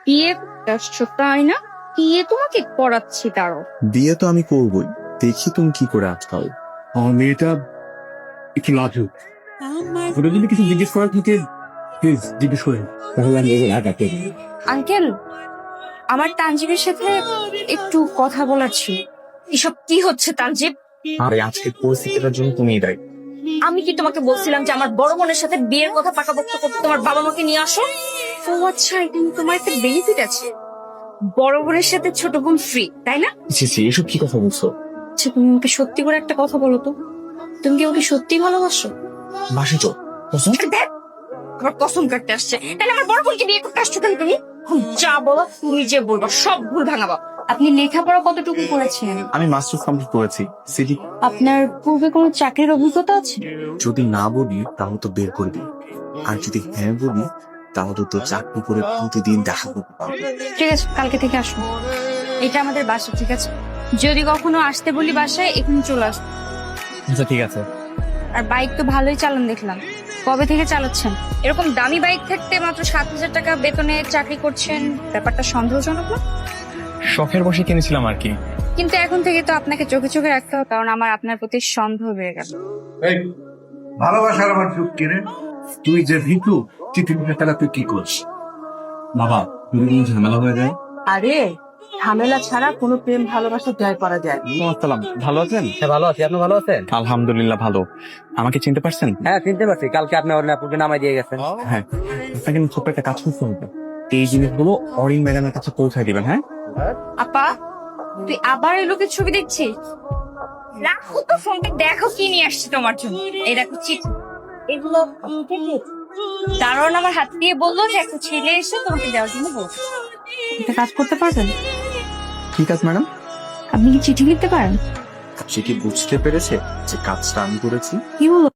বিয়ে আসছো তাই না? বিয়ে তোমাকে করাচ্ছি তারও। বিয়ে তো আমি করবই, দেখি তুমি কি করে আটকাও। আমার মেয়েটা একটু লাজুক, ওটা যদি কিছু জিজ্ঞেস করার থাকে প্লিজ জিজ্ঞেস করেন, তাহলে আমি এগুলো আগাতে। আঙ্কেল, আমার তানজিবের সাথে একটু কথা বলার ছিল। এসব কি হচ্ছে তানজিব? আরে আজকের পরিস্থিতিটার জন্য তুমিই দায়ী। আমি কি তোমাকে বলছিলাম যে আমার বড় বোনের সাথে বিয়ের কথা পাকাপোক্ত করতে তোমার বাবা মাকে নিয়ে আসো? ও আচ্ছা, এখানে তোমার একটা বেনিফিট আছে। বড় বোনের সাথে ছোট বোন ফ্রি, তাই না? ছি ছি, এসব কি কথা বলছো? আচ্ছা, তুমি আমাকে সত্যি করে একটা কথা বলো তো, তুমি কি ওকে সত্যি ভালোবাসো? বাসে চল। কসম? দেখ, আবার কসম কাটতে আসছে। তাহলে আমার বড় বোনকে বিয়ে করতে আসছো কেন তুমি? যা বলো তুমি যে বলবো সব ভুল ভাঙাবো। আপনি লেখাপড়া কতটুকু করেছেন? আমি মাস্টার্স কমপ্লিট করেছি। সিটি আপনার পূর্বে কোনো চাকরির অভিজ্ঞতা আছে? যদি না বলি তাহলে তো বের করে দিই, আর যদি হ্যাঁ বলি তাহলে তো চাকরি করে প্রতিদিন দেখা করতে পারবো। ঠিক আছে, কালকে থেকে আসুন। এটা আমাদের বাসা, ঠিক আছে? যদি কখনো আসতে বলি বাসায়, এখানে চলে আসুন। আচ্ছা ঠিক আছে। আর বাইক তো ভালোই চালান দেখলাম। কবে থেকে চালাচ্ছেন? এরকম দামি বাইক থাকতে মাত্র 7,000 টাকা বেতনে চাকরি করছেন, ব্যাপারটা সন্দেহজনক না? শখের বসে কিনেছিলাম আর কি। কিন্তু এখন থেকে তো আপনাকে চোখে চোখে রাখতে হবে, কারণ আমার আপনার প্রতি সন্দেহ বেড়ে গেল। এই ভালোবাসার আমার যুক্তি রে, তুই যে ভিতু চিঠি লিখে তাহলে তুই কি করছিস? বাবা যদি কোনো ঝামেলা হয়ে যায়? আরে ঝামেলা ছাড়া কোনো প্রেম ভালোবাসা জয় করা যায় না। আসসালাম, ভালো আছেন? হ্যাঁ ভালো আছি, আপনি ভালো আছেন? আলহামদুলিল্লাহ ভালো। আমাকে চিনতে পারছেন? হ্যাঁ চিনতে পারছি, কালকে আপনি অরুণাপুরকে নামাই দিয়ে গেছেন। হ্যাঁ, আপনাকে আমি ছোট্ট একটা কাজ করতে হবে। এই জিনিসগুলো অরিন ম্যাডামের কাছে পৌঁছায় দিবেন। হ্যাঁ, আপা, তুই আবার এই লোকের ছবি দেখছিস? রাখো তো ফোনটা, দেখো কি নিয়ে আসছে তোমার জন্য। এই দেখো চিঠি, এগুলো দারোয়ান আমার হাত দিয়ে বললো যে একটা ছেলে এসে তোমাকে দেওয়ার জন্য বলছে। একটা কাজ করতে পারবেন? ঠিক আছে ম্যাডাম। আপনি কি চিঠি লিখতে পারেন? সে কি বুঝতে পেরেছে যে কাজটা আমি করেছি? কি বলো?